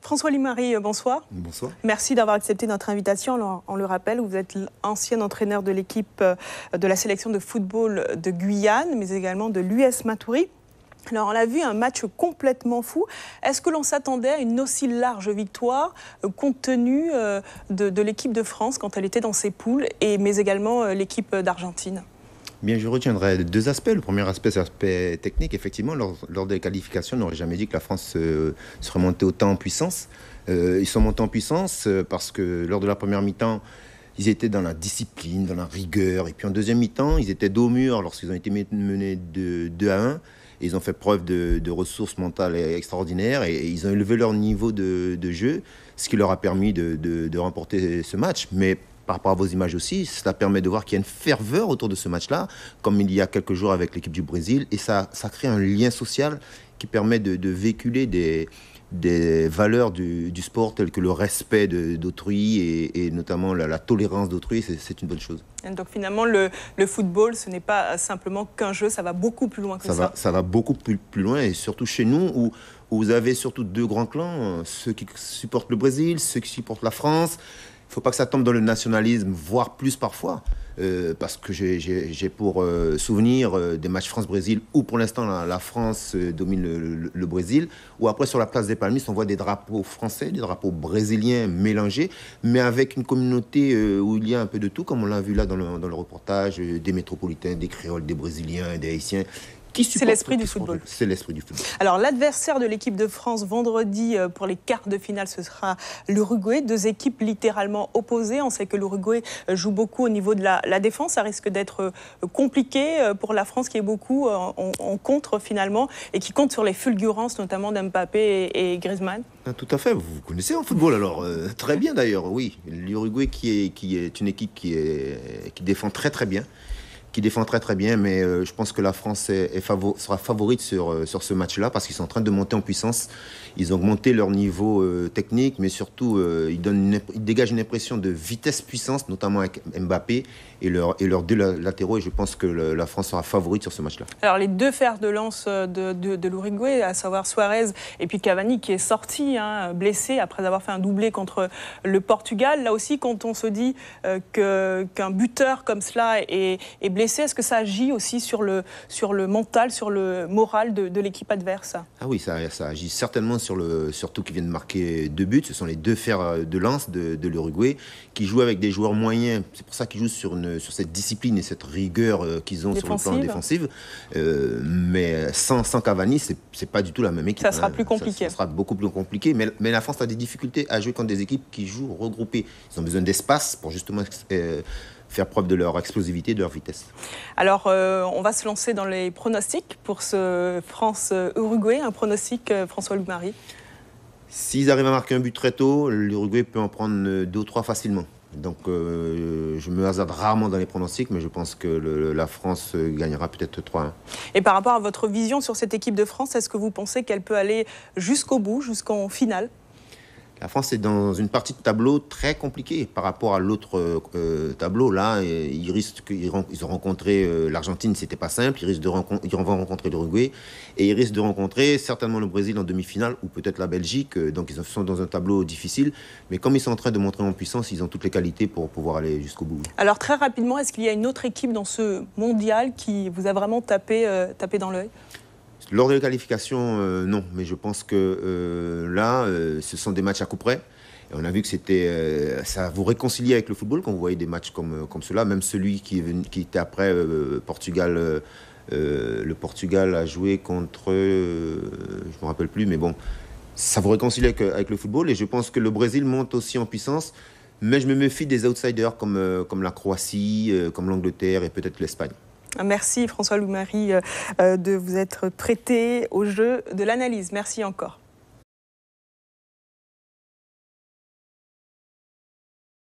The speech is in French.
François-Louis Marie, bonsoir. Bonsoir. Merci d'avoir accepté notre invitation. Alors, on le rappelle, vous êtes ancien entraîneur de l'équipe de la sélection de football de Guyane, mais également de l'US Matoury. Alors, on a vu un match complètement fou. Est-ce que l'on s'attendait à une aussi large victoire compte tenu de l'équipe de France quand elle était dans ses poules, mais également l'équipe d'Argentine ? Bien, je retiendrai deux aspects. Le premier aspect, c'est l'aspect technique. Effectivement, lors des qualifications, on n'aurait jamais dit que la France serait montée autant en puissance. Ils sont montés en puissance parce que lors de la première mi-temps, ils étaient dans la discipline, dans la rigueur. Et puis en deuxième mi-temps, ils étaient dos au mur lorsqu'ils ont été menés de 2-1. Et ils ont fait preuve de ressources mentales extraordinaires et ils ont élevé leur niveau de jeu, ce qui leur a permis de remporter ce match. Mais par rapport à vos images aussi, cela permet de voir qu'il y a une ferveur autour de ce match-là, comme il y a quelques jours avec l'équipe du Brésil. Et ça crée un lien social qui permet de véhiculer des valeurs du sport telles que le respect d'autrui et notamment la tolérance d'autrui. C'est une bonne chose. Et donc finalement, le football, ce n'est pas simplement qu'un jeu, ça va beaucoup plus loin que ça. Ça va beaucoup plus loin, et surtout chez nous, où vous avez surtout deux grands clans, ceux qui supportent le Brésil, ceux qui supportent la France. Il ne faut pas que ça tombe dans le nationalisme, voire plus parfois, parce que j'ai pour souvenir des matchs France-Brésil où pour l'instant la France domine le Brésil, où après sur la place des Palmistes on voit des drapeaux français, des drapeaux brésiliens mélangés, mais avec une communauté où il y a un peu de tout, comme on l'a vu là dans le reportage, des métropolitains, des créoles, des Brésiliens, des Haïtiens. C'est l'esprit du football. C'est l'esprit du football. Alors, l'adversaire de l'équipe de France vendredi pour les quarts de finale, ce sera l'Uruguay. Deux équipes littéralement opposées. On sait que l'Uruguay joue beaucoup au niveau de la défense. Ça risque d'être compliqué pour la France qui est beaucoup en contre finalement et qui compte sur les fulgurances notamment d'Mbappé et Griezmann. Tout à fait. Vous connaissez en football alors. Très bien d'ailleurs, oui. L'Uruguay qui est une équipe qui défend très bien. Mais je pense que la France sera favorite sur ce match-là parce qu'ils sont en train de monter en puissance. Ils ont augmenté leur niveau technique, mais surtout, ils dégagent une impression de vitesse-puissance, notamment avec Mbappé et leurs deux latéraux. Et je pense que la France sera favorite sur ce match-là. Alors, les deux fers de lance de l'Uruguay, à savoir Suarez et puis Cavani, qui est sorti blessé après avoir fait un doublé contre le Portugal. Là aussi, quand on se dit qu'un buteur comme cela est blessé, est-ce que ça agit aussi sur le mental, sur le moral de l'équipe adverse? Ah oui, ça agit certainement surtout qui viennent de marquer 2 buts. Ce sont les deux fers de lance de l'Uruguay qui jouent avec des joueurs moyens. C'est pour ça qu'ils jouent sur cette discipline et cette rigueur qu'ils ont sur le plan défensif. Mais sans Cavani, c'est pas du tout la même équipe. Ça sera plus compliqué. Ça sera beaucoup plus compliqué. Mais la France a des difficultés à jouer contre des équipes qui jouent regroupées. Ils ont besoin d'espace pour justement faire preuve de leur explosivité, de leur vitesse. Alors, on va se lancer dans les pronostics pour ce France-Uruguay. Un pronostic, François-Louis Marie? S'ils arrivent à marquer un but très tôt, l'Uruguay peut en prendre 2 ou 3 facilement. Donc, je me hasarde rarement dans les pronostics, mais je pense que la France gagnera peut-être 3-1. Et par rapport à votre vision sur cette équipe de France, est-ce que vous pensez qu'elle peut aller jusqu'au bout, jusqu'en finale? La France est dans une partie de tableau très compliquée par rapport à l'autre tableau. Là, ils ont rencontré l'Argentine, c'était pas simple. Ils vont rencontrer l'Uruguay et ils risquent de rencontrer certainement le Brésil en demi-finale ou peut-être la Belgique. Donc ils sont dans un tableau difficile. Mais comme ils sont en train de montrer en puissance, ils ont toutes les qualités pour pouvoir aller jusqu'au bout. Alors très rapidement, est-ce qu'il y a une autre équipe dans ce mondial qui vous a vraiment tapé dans l'œil? Lors de la qualification, non. Mais je pense que là, ce sont des matchs à coup près. Et on a vu que ça vous réconcilie avec le football quand vous voyez des matchs comme cela. Même celui qui était après Portugal. Le Portugal a joué contre... je ne me rappelle plus, mais bon. Ça vous réconcilie avec le football. Et je pense que le Brésil monte aussi en puissance. Mais je me méfie des outsiders comme la Croatie, comme l'Angleterre et peut-être l'Espagne. Merci François-Louis Marie de vous être prêté au jeu de l'analyse. Merci encore.